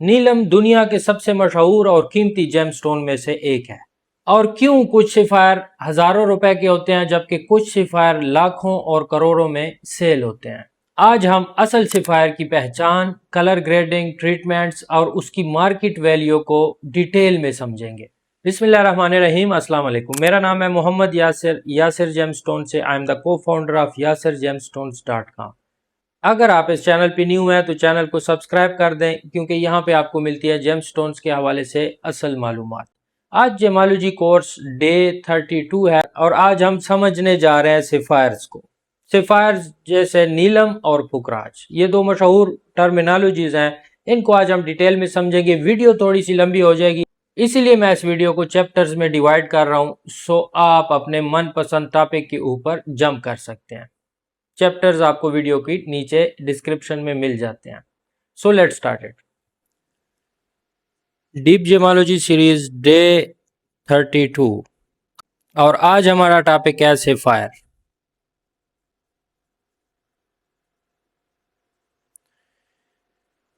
नीलम दुनिया के सबसे मशहूर और कीमती जेमस्टोन में से एक है। और क्यों कुछ सिफायर हजारों रुपए के होते हैं जबकि कुछ सिफायर लाखों और करोड़ों में सेल होते हैं। आज हम असल सिफायर की पहचान, कलर ग्रेडिंग, ट्रीटमेंट्स और उसकी मार्केट वैल्यू को डिटेल में समझेंगे। बिस्मिल्लाहिर्रहमानिर्रहीम, अस्सलाम वालेकुम। मेरा नाम है मोहम्मद यासिर जेमस्टोन से। आई एम द को फाउंडर ऑफ yasirgemstones.com। अगर आप इस चैनल पे न्यू हैं तो चैनल को सब्सक्राइब कर दें, क्योंकि यहाँ पे आपको मिलती है जेमस्टोन्स के हवाले से असल मालूमात। आज जेमालॉजी कोर्स डे 32 है और आज हम समझने जा रहे हैं सिफायर्स को। सिफायर्स जैसे नीलम और पुखराज, ये दो मशहूर टर्मिनोलॉजीज हैं। इनको आज हम डिटेल में समझेंगे। वीडियो थोड़ी सी लंबी हो जाएगी, इसीलिए मैं इस वीडियो को चैप्टर्स में डिवाइड कर रहा हूँ, सो आप अपने मनपसंद टॉपिक के ऊपर जंप कर सकते हैं। चैप्टर्स आपको वीडियो की नीचे डिस्क्रिप्शन में मिल जाते हैं। So let's start it. Deep gemmology series day 32 और आज हमारा टॉपिक है सिफायर।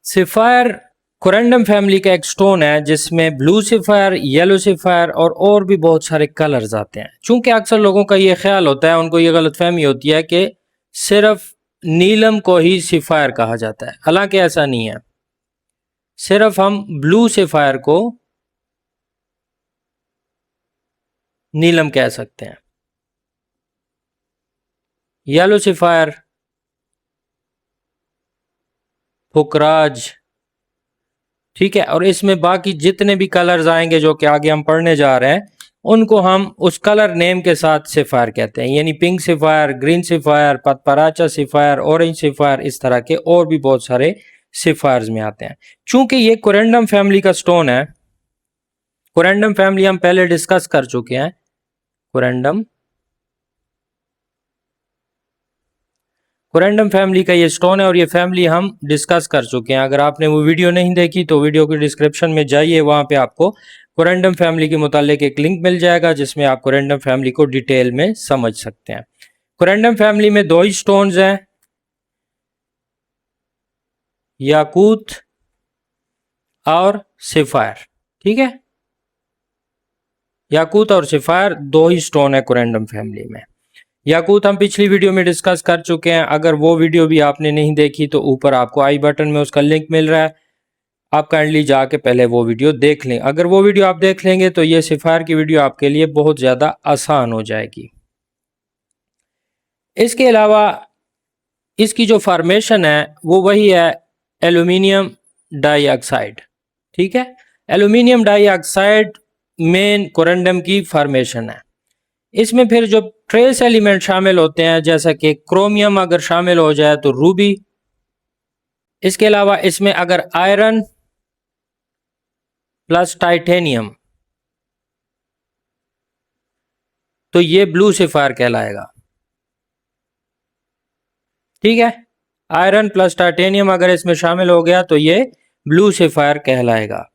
सिफायर कोरेंडम फैमिली का एक स्टोन है जिसमें ब्लू सिफायर, येलो सिफायर और भी बहुत सारे कलर्स आते हैं। चूंकि अक्सर लोगों का ये ख्याल होता है, उनको ये गलतफहमी होती है कि सिर्फ नीलम को ही सिफायर कहा जाता है, हालांकि ऐसा नहीं है। सिर्फ हम ब्लू सिफायर को नीलम कह सकते हैं। येलो सिफायर, पुखराज, ठीक है। और इसमें बाकी जितने भी कलर्स आएंगे जो कि आगे हम पढ़ने जा रहे हैं, उनको हम उस कलर नेम के साथ सिफायर कहते हैं। यानी पिंक सिफायर, ग्रीन सिफायर, पतपराचा सिफायर, ऑरेंज सिफायर, इस तरह के और भी बहुत सारे सिफायर्स में आते हैं। चूंकि ये कोरेंडम फैमिली का स्टोन है, कोरेंडम फैमिली हम पहले डिस्कस कर चुके हैं। कोरेंडम फैमिली का ये स्टोन है और ये फैमिली हम डिस्कस कर चुके हैं। अगर आपने वो वीडियो नहीं देखी तो वीडियो के डिस्क्रिप्शन में जाइए, वहां पे आपको कोरेंडम फैमिली के मुतालिक एक लिंक मिल जाएगा जिसमें आप कोरेंडम फैमिली को डिटेल में समझ सकते हैं। कोरेंडम फैमिली में दो ही स्टोन्स हैं, याकूत और सिफायर, ठीक है। याकूत और सिफायर दो ही स्टोन है कोरेंडम फैमिली में। याकूत हम पिछली वीडियो में डिस्कस कर चुके हैं। अगर वो वीडियो भी आपने नहीं देखी तो ऊपर आपको आई बटन में उसका लिंक मिल रहा है, आप काइंडली जाके पहले वो वीडियो देख लें। अगर वो वीडियो आप देख लेंगे तो ये सिफायर की वीडियो आपके लिए बहुत ज़्यादा आसान हो जाएगी। इसके अलावा इसकी जो फॉर्मेशन है वो वही है एल्यूमिनियम डाइऑक्साइड, ठीक है। एल्यूमिनियम डाइऑक्साइड मेन कोरेंडम की फॉर्मेशन है। इसमें फिर जो ट्रेस एलिमेंट शामिल होते हैं, जैसा कि क्रोमियम अगर शामिल हो जाए तो रूबी। इसके अलावा इसमें अगर आयरन प्लस टाइटेनियम, तो ये ब्लू सिफायर कहलाएगा, ठीक है। आयरन प्लस टाइटेनियम अगर इसमें शामिल हो गया तो ये ब्लू सिफायर कहलाएगा।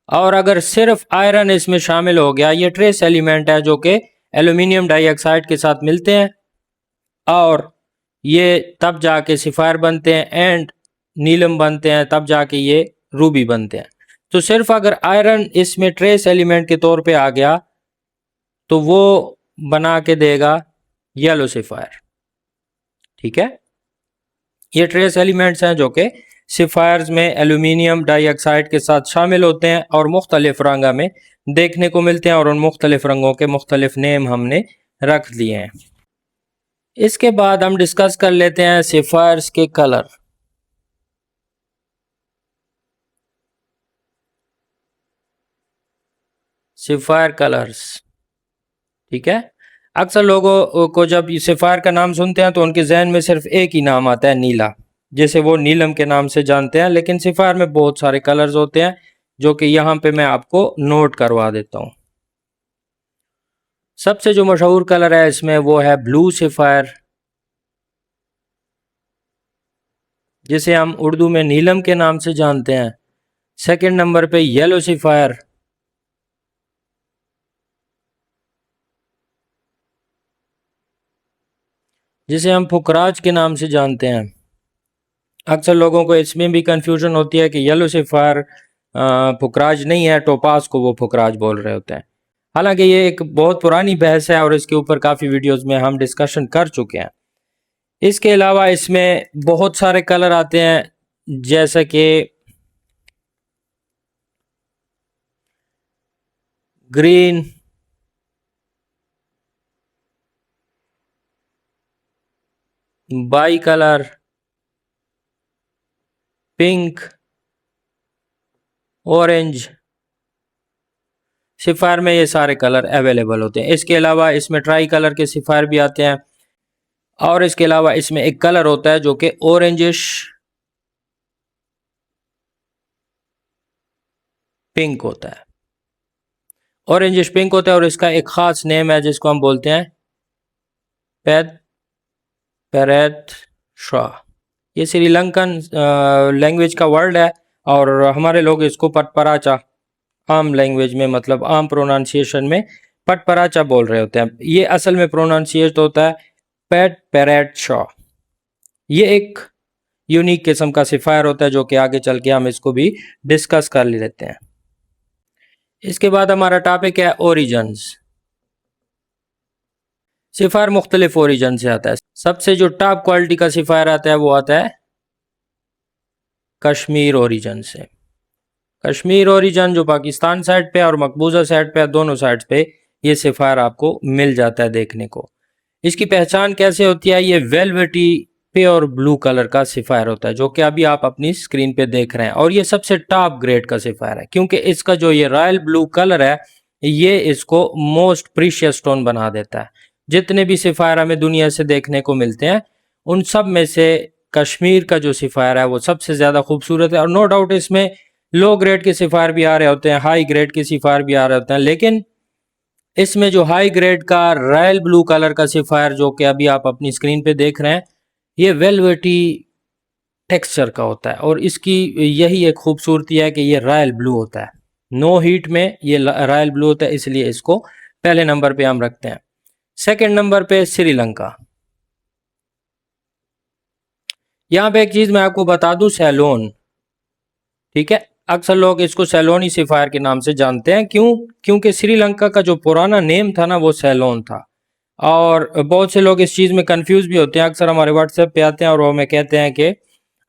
और अगर सिर्फ आयरन इसमें शामिल हो गया, ये ट्रेस एलिमेंट है जो कि एल्यूमिनियम डाइऑक्साइड के साथ मिलते हैं और ये तब जाके सिफायर बनते हैं एंड नीलम बनते हैं, तब जाके ये रूबी बनते हैं। तो सिर्फ अगर आयरन इसमें ट्रेस एलिमेंट के तौर पे आ गया तो वो बना के देगा येलो सिफायर, ठीक है। ये ट्रेस एलिमेंट्स हैं जो कि सिफायर्स में एल्यूमिनियम डाइऑक्साइड के साथ शामिल होते हैं और मुख्तलिफ रंग में देखने को मिलते हैं और उन मुख्तलिफ रंगों के मुख्तलिफ नेम हमने रख दिए हैं। इसके बाद हम डिस्कस कर लेते हैं सिफायर्स के कलर। सिफायर कलर्स, ठीक है। अक्सर लोगों को जब सिफायर का नाम सुनते हैं तो उनके जहन में सिर्फ एक ही नाम आता है, नीला, जैसे वो नीलम के नाम से जानते हैं। लेकिन सिफायर में बहुत सारे कलर्स होते हैं जो कि यहाँ पे मैं आपको नोट करवा देता हूँ। सबसे जो मशहूर कलर है इसमें वो है ब्लू सिफायर, जिसे हम उर्दू में नीलम के नाम से जानते हैं। सेकंड नंबर पे येलो सिफायर, जिसे हम पुखराज के नाम से जानते हैं। अक्सर लोगों को इसमें भी कंफ्यूजन होती है कि येलो सफ़ायर पुखराज नहीं है, टोपाज को वो पुखराज बोल रहे होते हैं। हालांकि ये एक बहुत पुरानी बहस है और इसके ऊपर काफ़ी वीडियोस में हम डिस्कशन कर चुके हैं। इसके अलावा इसमें बहुत सारे कलर आते हैं, जैसे कि green, by colour, pink, orange. Sapphire में ये सारे कलर अवेलेबल होते हैं। इसके अलावा इसमें ट्राई कलर के सफ़ायर भी आते हैं और इसके अलावा इसमें एक कलर होता है जो कि ऑरेंजिश पिंक होता है। ऑरेंजिश पिंक होता है और इसका एक ख़ास नेम है जिसको हम बोलते हैं पैरेट शाह। ये श्रीलंकन लैंग्वेज का वर्ड है और हमारे लोग इसको पटपराचा आम लैंग्वेज में, मतलब आम प्रोनाउंसिएशन में पटपराचा बोल रहे होते हैं। ये असल में प्रोनाउंसिएट होता है पैरेट शाह। ये एक यूनिक किस्म का सफ़ायर होता है जो कि आगे चल के हम इसको भी डिस्कस कर लेते हैं। इसके बाद हमारा टॉपिक है ओरिजिन्स। सफ़ायर मुख्तलिफ ओरिजिन से आता है। सबसे जो टॉप क्वालिटी का सफ़ायर आता है वो आता है कश्मीर ओरिजिन से। कश्मीर ओरिजिन जो पाकिस्तान साइड पे और मकबूजा साइड पे, दोनों साइड पे ये सफ़ायर आपको मिल जाता है देखने को। इसकी पहचान कैसे होती है? ये वेलवेटी प्योर ब्लू कलर का सफ़ायर होता है जो कि अभी आप अपनी स्क्रीन पे देख रहे हैं और ये सबसे टॉप ग्रेड का सफ़ायर है क्योंकि इसका जो ये रॉयल ब्लू कलर है ये इसको मोस्ट प्रीशियस स्टोन बना देता है। जितने भी सफ़ायर हमें दुनिया से देखने को मिलते हैं उन सब में से कश्मीर का जो सफ़ायर है वो सबसे ज़्यादा खूबसूरत है। और नो डाउट इसमें लो ग्रेड के सफ़ायर भी आ रहे होते हैं, हाई ग्रेड के सफ़ायर भी आ रहे होते हैं, लेकिन इसमें जो हाई ग्रेड का रॉयल ब्लू कलर का सफ़ायर जो कि अभी आप अपनी स्क्रीन पे देख रहे हैं ये वेलवेटी टेक्सचर का होता है और इसकी यही एक खूबसूरती है कि ये रॉयल ब्लू होता है। नो हीट में ये रॉयल ब्लू होता है, इसलिए इसको पहले नंबर पे हम रखते हैं। सेकंड नंबर पे श्रीलंका। यहाँ पे एक चीज़ मैं आपको बता दूं, सैलोन, ठीक है, अक्सर लोग इसको सैलोनी सफ़ायर के नाम से जानते हैं। क्योंकि श्रीलंका का जो पुराना नेम था ना वो सैलोन था। और बहुत से लोग इस चीज़ में कंफ्यूज भी होते हैं। अक्सर हमारे व्हाट्सएप पे आते हैं और वो हमें कहते हैं कि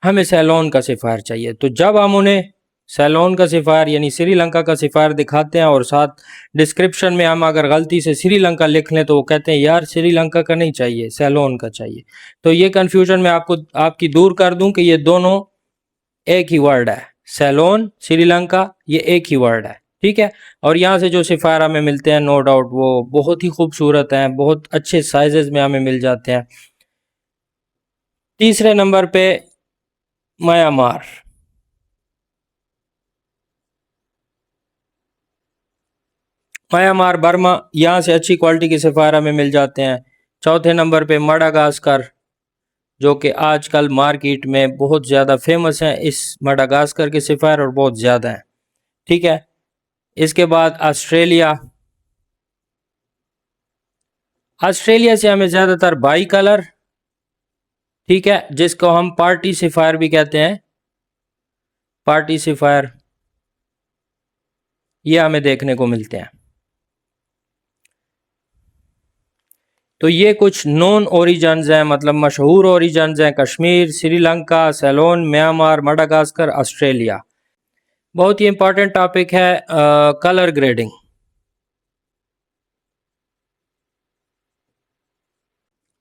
हमें सैलोन का सफ़ायर चाहिए। तो जब हम उन्हें सैलोन का सफ़ायर यानी श्रीलंका का सफ़ायर दिखाते हैं और साथ डिस्क्रिप्शन में हम अगर गलती से श्रीलंका लिख लें तो वो कहते हैं यार श्रीलंका का नहीं चाहिए, सैलोन का चाहिए। तो ये कन्फ्यूजन मैं आपकी दूर कर दूं कि ये दोनों एक ही वर्ड है। सैलोन, श्रीलंका, ये एक ही वर्ड है, ठीक है। और यहाँ से जो सफ़ायर हमें मिलते हैं नो डाउट वो बहुत ही खूबसूरत हैं, बहुत अच्छे साइजेस में हमें मिल जाते हैं। तीसरे नंबर पे म्यांमार। म्यांमार बर्मा, यहाँ से अच्छी क्वालिटी के सफ़ायर हमें मिल जाते हैं। चौथे नंबर पे मडागास्कर जो कि आजकल मार्केट में बहुत ज़्यादा फेमस हैं इस मडागास्कर के सफ़ायर और बहुत ज़्यादा हैं, ठीक है। इसके बाद ऑस्ट्रेलिया। ऑस्ट्रेलिया से हमें ज़्यादातर बाई कलर, ठीक है, जिसको हम पार्टी सफ़ायर भी कहते हैं, पार्टी सफ़ायर, ये हमें देखने को मिलते हैं। तो ये कुछ नॉन ओरिजिन्स हैं, मतलब मशहूर ओरिजिन्स हैं। Kashmir, Sri Lanka, salon, Myanmar, Madagascar, Australia. बहुत ही इंपॉर्टेंट टॉपिक है कलर ग्रेडिंग।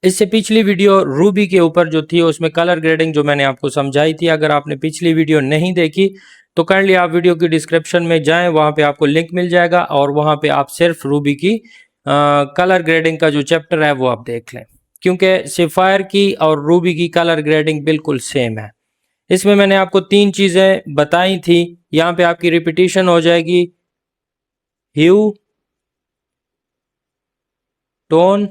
इससे पिछली वीडियो रूबी के ऊपर जो थी उसमें कलर ग्रेडिंग जो मैंने आपको समझाई थी, अगर आपने पिछली वीडियो नहीं देखी तो काइंडली आप वीडियो की डिस्क्रिप्शन में जाएं, वहां पे आपको लिंक मिल जाएगा और वहां पे आप सिर्फ रूबी की कलर ग्रेडिंग का जो चैप्टर है वो आप देख लें, क्योंकि सफ़ायर की और रूबी की कलर ग्रेडिंग बिल्कुल सेम है। इसमें मैंने आपको 3 चीज़ें बताई थी, यहाँ पे आपकी रिपीटिशन हो जाएगी। ह्यू, टोन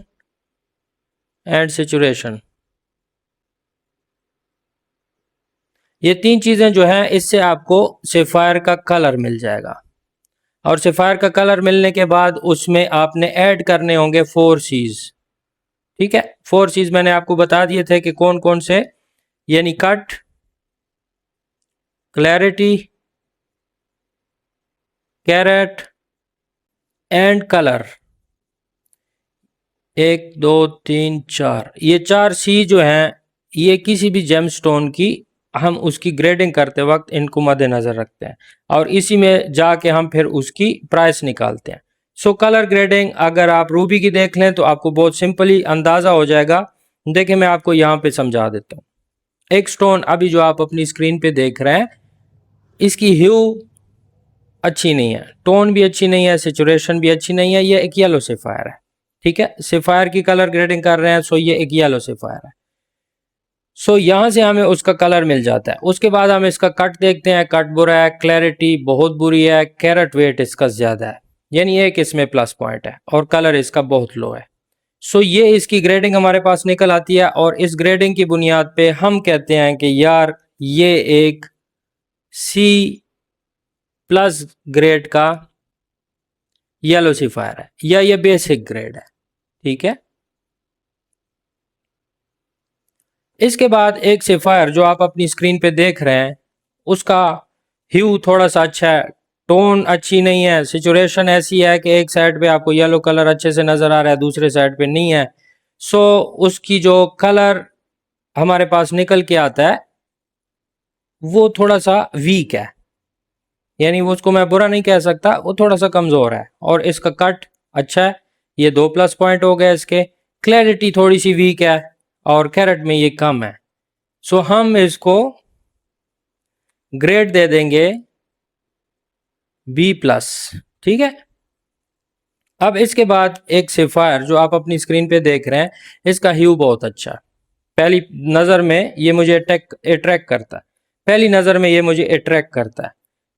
एंड सैचुरेशन। ये 3 चीज़ें जो हैं इससे आपको सफ़ायर का कलर मिल जाएगा। और सफ़ायर का कलर मिलने के बाद उसमें आपने ऐड करने होंगे 4 C's, ठीक है। 4 C's मैंने आपको बता दिए थे कि कौन कौन से, यानी cut, clarity, carrot and colour. 1 2 3 4, ये 4 सी जो हैं, ये किसी भी जेमस्टोन की हम उसकी ग्रेडिंग करते वक्त इनको मद्देनजर रखते हैं और इसी में जाके हम फिर उसकी प्राइस निकालते हैं। सो कलर ग्रेडिंग अगर आप रूबी की देख लें तो आपको बहुत सिंपली अंदाजा हो जाएगा। देखिए मैं आपको यहाँ पे समझा देता हूँ। एक स्टोन अभी जो आप अपनी स्क्रीन पे देख रहे हैं, इसकी ह्यू अच्छी नहीं है, टोन भी अच्छी नहीं है, सेचुरेशन भी अच्छी नहीं है। ये एक येलो सेफायर है, ठीक है, सेफायर की कलर ग्रेडिंग कर रहे हैं, सो ये एक येलो सेफायर है। सो यहां से हमें उसका कलर मिल जाता है। उसके बाद हम इसका कट देखते हैं, कट बुरा है, क्लैरिटी बहुत बुरी है, कैरेट वेट इसका ज्यादा है, यानी एक इसमें प्लस पॉइंट है, और कलर इसका बहुत लो है। सो ये इसकी ग्रेडिंग हमारे पास निकल आती है और इस ग्रेडिंग की बुनियाद पे हम कहते हैं कि यार ये एक सी प्लस ग्रेड का येलो सेफायर है या ये बेसिक ग्रेड है, ठीक है। इसके बाद एक सेफायर जो आप अपनी स्क्रीन पे देख रहे हैं, उसका ह्यू थोड़ा सा अच्छा है, टोन अच्छी नहीं है, सिचुएशन ऐसी है कि एक साइड पे आपको येलो कलर अच्छे से नजर आ रहा है, दूसरे साइड पे नहीं है। सो उसकी जो कलर हमारे पास निकल के आता है वो थोड़ा सा वीक है, यानी वो उसको मैं बुरा नहीं कह सकता, वो थोड़ा सा कमजोर है। और इसका कट अच्छा है, ये 2 प्लस पॉइंट हो गए इसके। क्लैरिटी थोड़ी सी वीक है और कैरेट में ये कम है। सो हम इसको ग्रेड दे देंगे बी प्लस, ठीक है। अब इसके बाद एक सेफायर जो आप अपनी स्क्रीन पे देख रहे हैं, इसका ह्यू बहुत अच्छा है, पहली नज़र में ये मुझे अट्रैक्ट करता है, पहली नज़र में ये मुझे अट्रैक्ट करता है।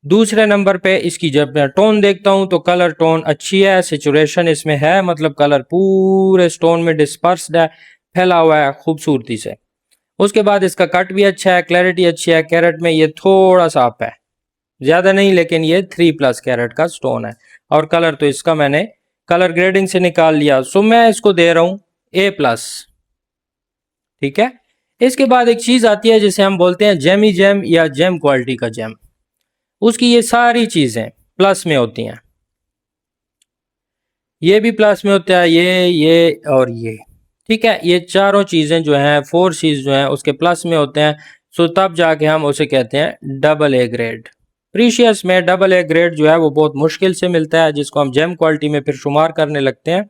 दूसरे नंबर पे इसकी जब मैं टोन देखता हूं तो कलर टोन अच्छी है, सिचुएशन इसमें है, मतलब कलर पूरे स्टोन में डिस्पर्स्ड है, फैला हुआ है खूबसूरती से। उसके बाद इसका कट भी अच्छा है, क्लैरिटी अच्छी है, कैरेट में ये थोड़ा सा अप है, ज्यादा नहीं, लेकिन ये 3+ कैरेट का स्टोन है। और कलर तो इसका मैंने कलर ग्रेडिंग से निकाल लिया, सो मैं इसको दे रहा हूं A+, ठीक है। इसके बाद एक चीज आती है जिसे हम बोलते हैं जेमी जेम या जेम क्वालिटी का जेम। उसकी ये सारी चीजें प्लस में होती हैं, ये भी प्लस में होता है, ये और ये, ठीक है। ये चारों चीजें जो हैं, 4 चीज जो हैं उसके प्लस में होते हैं। सो तब जाके हम उसे कहते हैं AA ग्रेड। प्रीशियस में AA ग्रेड जो है वो बहुत मुश्किल से मिलता है, जिसको हम जेम क्वालिटी में फिर शुमार करने लगते हैं।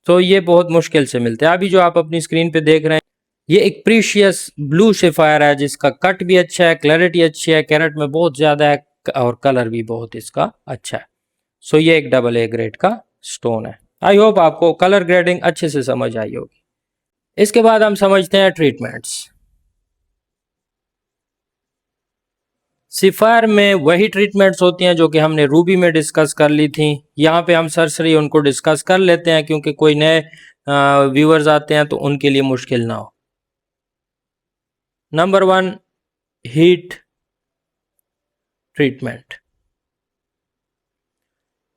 तो ये बहुत मुश्किल से मिलता है। अभी जो आप अपनी स्क्रीन पे देख रहे हैं, ये एक प्रीशियस ब्लू सेफायर है जिसका कट भी अच्छा है, क्लैरिटी अच्छी है, कैरेट में बहुत ज्यादा है और कलर भी बहुत इसका अच्छा है। सो ये एक AA ग्रेड का स्टोन है। आई होप आपको कलर ग्रेडिंग अच्छे से समझ आई होगी। इसके बाद हम समझते हैं ट्रीटमेंट्स। सिफायर में वही ट्रीटमेंट्स होती हैं जो कि हमने रूबी में डिस्कस कर ली थी। यहाँ पे हम सरसरी उनको डिस्कस कर लेते हैं क्योंकि कोई नए व्यूअर्स आते हैं तो उनके लिए मुश्किल ना हो। Number 1, heat treatment.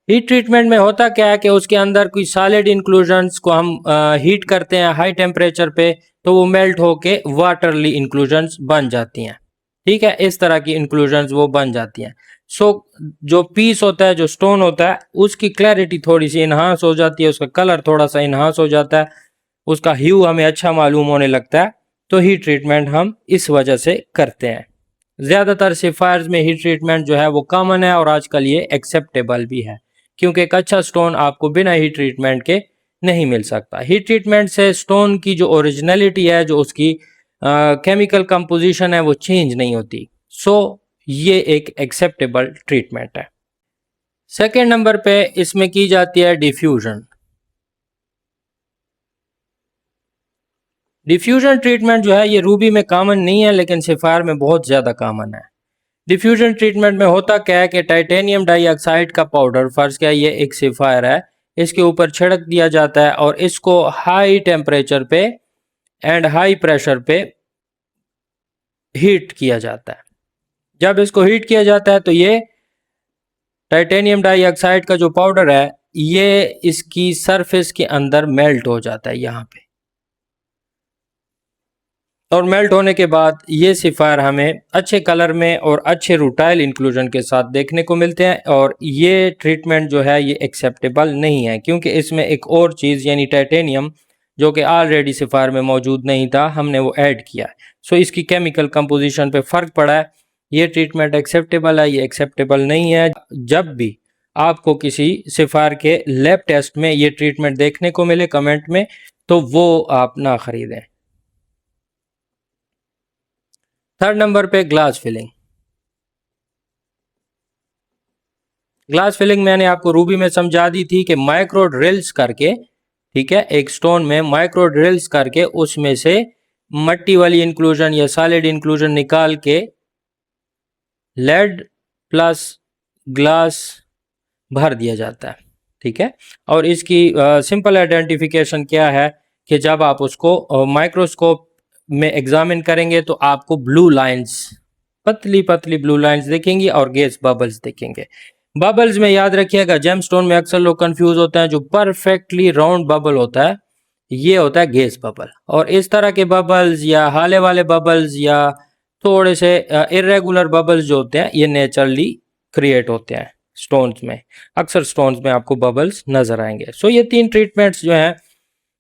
Heat treatment में होता क्या है कि उसके अंदर कोई सॉलिड इंक्लूजन्स को हम हीट करते हैं हाई टेम्परेचर पे, तो वो मेल्ट होके वाटरली इंक्लूजन्स बन जाती हैं, ठीक है। इस तरह की इंक्लूजन्स वो बन जाती हैं। सो जो पीस होता है, जो स्टोन होता है, उसकी क्लैरिटी थोड़ी सी इन्हांस हो जाती है, उसका कलर थोड़ा सा इन्हांस हो जाता है, उसका ह्यू हमें अच्छा मालूम होने लगता है। तो हीट ट्रीटमेंट हम इस वजह से करते हैं। ज़्यादातर सेफायर्स में हीट ट्रीटमेंट जो है वो कॉमन है और आजकल ये एक्सेप्टेबल भी है, क्योंकि एक अच्छा स्टोन आपको बिना हीट ट्रीटमेंट के नहीं मिल सकता। हीट ट्रीटमेंट से स्टोन की जो ओरिजिनलिटी है, जो उसकी केमिकल कंपोजिशन है, वो चेंज नहीं होती। सो ये एक एक्सेप्टेबल ट्रीटमेंट है। सेकेंड नंबर पे इसमें की जाती है डिफ्यूजन। डिफ्यूजन ट्रीटमेंट जो है ये रूबी में कॉमन नहीं है, लेकिन सेफायर में बहुत ज़्यादा कॉमन है। डिफ्यूजन ट्रीटमेंट में होता क्या है कि टाइटेनियम डाइऑक्साइड का पाउडर, फर्ज क्या ये एक सेफायर है, इसके ऊपर छिड़क दिया जाता है और इसको हाई टेम्परेचर पे एंड हाई प्रेशर पे हीट किया जाता है। जब इसको हीट किया जाता है तो ये टाइटेनियम डाइऑक्साइड का जो पाउडर है, ये इसकी सरफेस के अंदर मेल्ट हो जाता है यहाँ पे। और मेल्ट होने के बाद ये सिफायर हमें अच्छे कलर में और अच्छे रूटाइल इंक्लूजन के साथ देखने को मिलते हैं। और ये ट्रीटमेंट जो है ये एक्सेप्टेबल नहीं है, क्योंकि इसमें एक और चीज़ यानी टाइटेनियम जो कि ऑलरेडी सिफायर में मौजूद नहीं था, हमने वो ऐड किया है। सो इसकी केमिकल कंपोजिशन पे फ़र्क पड़ा है। ये ट्रीटमेंट एक्सेप्टेबल है, ये एक्सेप्टेबल नहीं है। जब भी आपको किसी सिफायर के लैब टेस्ट में ये ट्रीटमेंट देखने को मिले कमेंट में, तो वो आप ना ख़रीदें। थर्ड नंबर पे ग्लास फिलिंग। ग्लास फिलिंग मैंने आपको रूबी में समझा दी थी कि माइक्रो ड्रिल्स करके, ठीक है, एक स्टोन में माइक्रो ड्रिल्स करके उसमें से मट्टी वाली इंक्लूजन या सॉलिड इंक्लूजन निकाल के लेड प्लस ग्लास भर दिया जाता है, ठीक है। और इसकी सिंपल आइडेंटिफिकेशन क्या है कि जब आप उसको माइक्रोस्कोप में एग्जामिन करेंगे तो आपको ब्लू लाइंस, पतली पतली ब्लू लाइंस दिखेंगी और गैस बबल्स दिखेंगे। बबल्स में याद रखिएगा, जेमस्टोन में अक्सर लोग कंफ्यूज होते हैं। जो परफेक्टली राउंड बबल होता है ये होता है गैस बबल, और इस तरह के बबल्स या हाले वाले बबल्स या थोड़े से इरेगुलर बबल्स जो होते हैं ये नेचुरली क्रिएट होते हैं स्टोन्स में। अक्सर स्टोन्स में आपको बबल्स नजर आएंगे। सो ये तीन ट्रीटमेंट्स जो हैं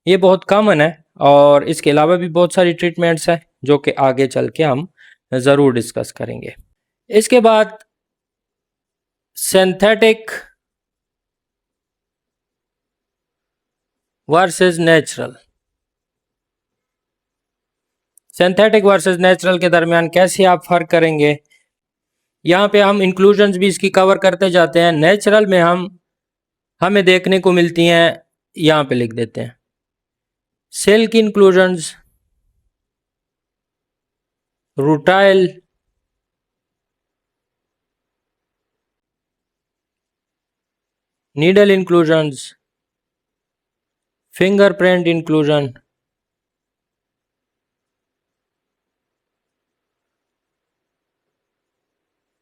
ये बहुत कॉमन है, और इसके अलावा भी बहुत सारी ट्रीटमेंट्स हैं जो कि आगे चल के हम ज़रूर डिस्कस करेंगे। इसके बाद synthetic versus natural. Synthetic versus natural के दरमियान कैसे आप फर्क करेंगे, यहाँ पे हम इंक्लूजन्स भी इसकी कवर करते जाते हैं। नेचुरल में हमें देखने को मिलती हैं, यहाँ पे लिख देते हैं, silk inclusions, rutile, needle inclusions, fingerprint inclusion,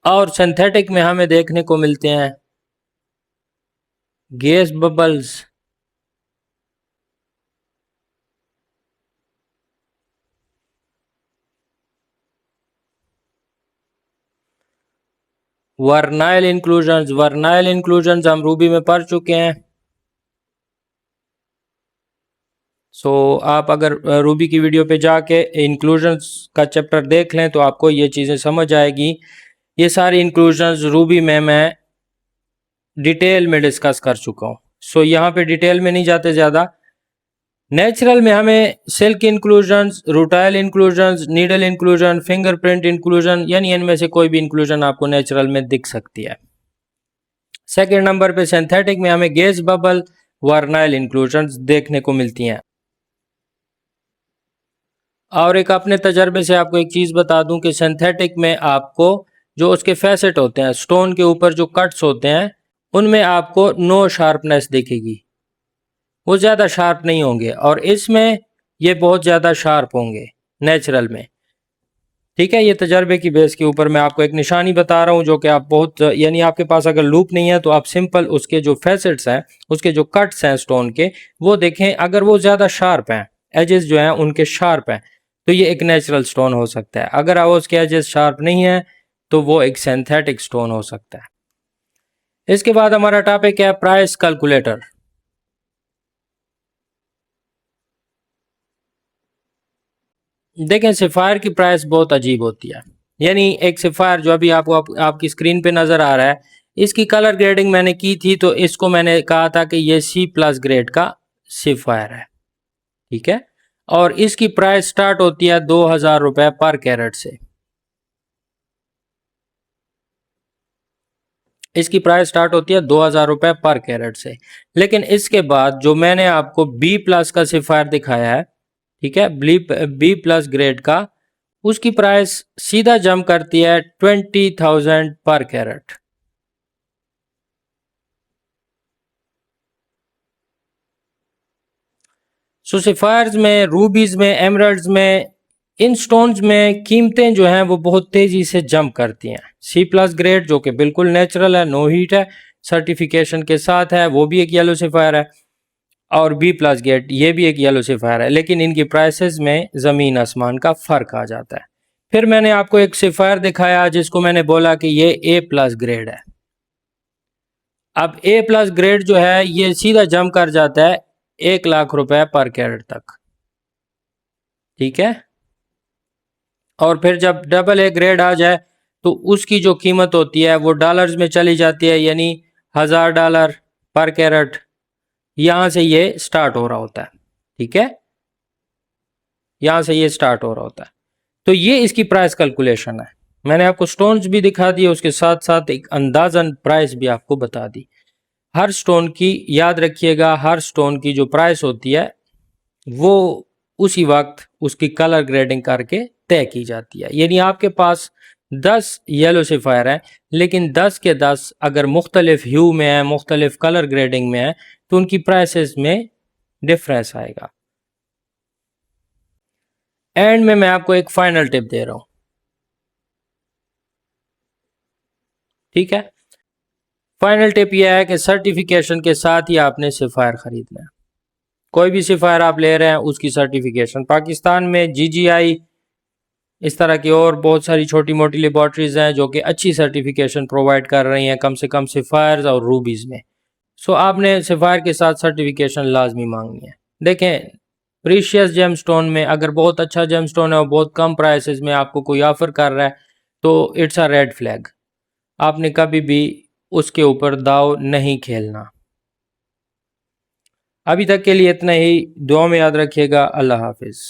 और सिंथेटिक में हमें देखने को मिलते हैं गैस बबल्स, वर्नाइल इंक्लूजन्स। वर्नाइल इंक्लूजन्स हम रूबी में पढ़ चुके हैं। सो आप अगर रूबी की वीडियो पे जाके इंक्लूजन्स का चैप्टर देख लें तो आपको ये चीज़ें समझ आएगी। ये सारी इंक्लूजन्स रूबी में मैं डिटेल में डिस्कस कर चुका हूँ। सो यहाँ पे डिटेल में नहीं जाते ज़्यादा। नेचुरल में हमें silk inclusions, rutile inclusions, needle inclusion, fingerprint inclusion, यानी इनमें से कोई भी इंक्लूजन आपको नेचुरल में दिख सकती है। सेकेंड नंबर पे सिंथेटिक में हमें गैस बबल, वर्नाइल इंक्लूजन्स देखने को मिलती हैं। और एक अपने तजर्बे से आपको एक चीज़ बता दूं कि सिंथेटिक में आपको जो उसके फैसेट होते हैं, स्टोन के ऊपर जो कट्स होते हैं, उनमें आपको नो शार्पनेस दिखेगी, वो ज़्यादा शार्प नहीं होंगे, और इसमें ये बहुत ज़्यादा शार्प होंगे नेचुरल में, ठीक है। ये तजर्बे की बेस के ऊपर मैं आपको एक निशानी बता रहा हूँ जो कि आप बहुत, यानी आपके पास अगर लूप नहीं है तो आप सिंपल उसके जो फैसेट्स हैं, उसके जो कट्स हैं स्टोन के, वो देखें। अगर वो ज़्यादा शार्प हैं, एजेस जो हैं उनके शार्प हैं, तो ये एक नेचुरल स्टोन हो सकता है। अगर आप उसके एजेस शार्प नहीं है तो वो एक सिंथेटिक स्टोन हो सकता है। इसके बाद हमारा टॉपिक है प्राइस कैलकुलेटर। देखें, सिफायर की प्राइस बहुत अजीब होती है। यानी एक सिफायर जो अभी आपकी स्क्रीन पे नज़र आ रहा है, इसकी कलर ग्रेडिंग मैंने की थी, तो इसको मैंने कहा था कि ये C+ ग्रेड का सिफायर है, ठीक है। और इसकी प्राइस स्टार्ट होती है 2000 रुपये पर कैरेट से। इसकी प्राइस स्टार्ट होती है 2000 रुपये पर कैरेट से। लेकिन इसके बाद जो मैंने आपको B+ का सिफायर दिखाया है, ठीक है, B+ ग्रेड का, उसकी प्राइस सीधा जंप करती है 20,000 पर कैरेट। सो सिफायर्स में, रूबीज में, एमरल्ड्स में, इन स्टोन्स में कीमतें जो हैं वो बहुत तेजी से जंप करती हैं। C+ ग्रेड जो कि बिल्कुल नेचुरल है, नो हीट है, सर्टिफिकेशन के साथ है, वो भी एक येलो सिफायर है। और बी प्लस ग्रेड ये भी एक येलो सिफायर है, लेकिन इनकी प्राइसेस में ज़मीन आसमान का फ़र्क आ जाता है। फिर मैंने आपको एक सिफायर दिखाया जिसको मैंने बोला कि ये ए प्लस ग्रेड है। अब ए प्लस ग्रेड जो है ये सीधा जम कर जाता है 1 लाख रुपए पर कैरेट तक, ठीक है। और फिर जब डबल ए ग्रेड आ जाए तो उसकी जो कीमत होती है वो डॉलर्स में चली जाती है, यानी $1000 पर कैरेट, यहाँ से ये स्टार्ट हो रहा होता है, ठीक है, यहाँ से ये स्टार्ट हो रहा होता है। तो ये इसकी प्राइस कैलकुलेशन है। मैंने आपको स्टोन्स भी दिखा दिए, उसके साथ साथ एक अंदाजन प्राइस भी आपको बता दी। हर स्टोन की याद रखिएगा, हर स्टोन की जो प्राइस होती है वो उसी वक्त उसकी कलर ग्रेडिंग करके तय की जाती है। यानी आपके पास 10 येलो सिफायर हैं, लेकिन 10 के 10 अगर मुख्तलिफ ह्यू में है, मुख्तलिफ कलर ग्रेडिंग में है, तो उनकी प्राइसेस में डिफरेंस आएगा। एंड में मैं आपको एक फाइनल टिप दे रहा हूं, ठीक है। फाइनल टिप यह है कि सर्टिफिकेशन के साथ ही आपने सिफायर खरीदना है। कोई भी सिफायर आप ले रहे हैं उसकी सर्टिफिकेशन, पाकिस्तान में जीजीआई, इस तरह की और बहुत सारी छोटी मोटी लेबॉर्ट्रीज हैं जो कि अच्छी सर्टिफिकेशन प्रोवाइड कर रही हैं, कम से कम सिफायर्स और रूबीज में। सो आपने सिफायर के साथ सर्टिफिकेशन लाजमी मांगनी है। देखें, प्रीशियस जेमस्टोन में अगर बहुत अच्छा जेमस्टोन है और बहुत कम प्राइसेस में आपको कोई ऑफर कर रहा है तो इट्स अ रेड फ्लैग, आपने कभी भी उसके ऊपर दाव नहीं खेलना। अभी तक के लिए इतना ही, दुआ में याद रखिएगा। अल्लाह हाफिज़।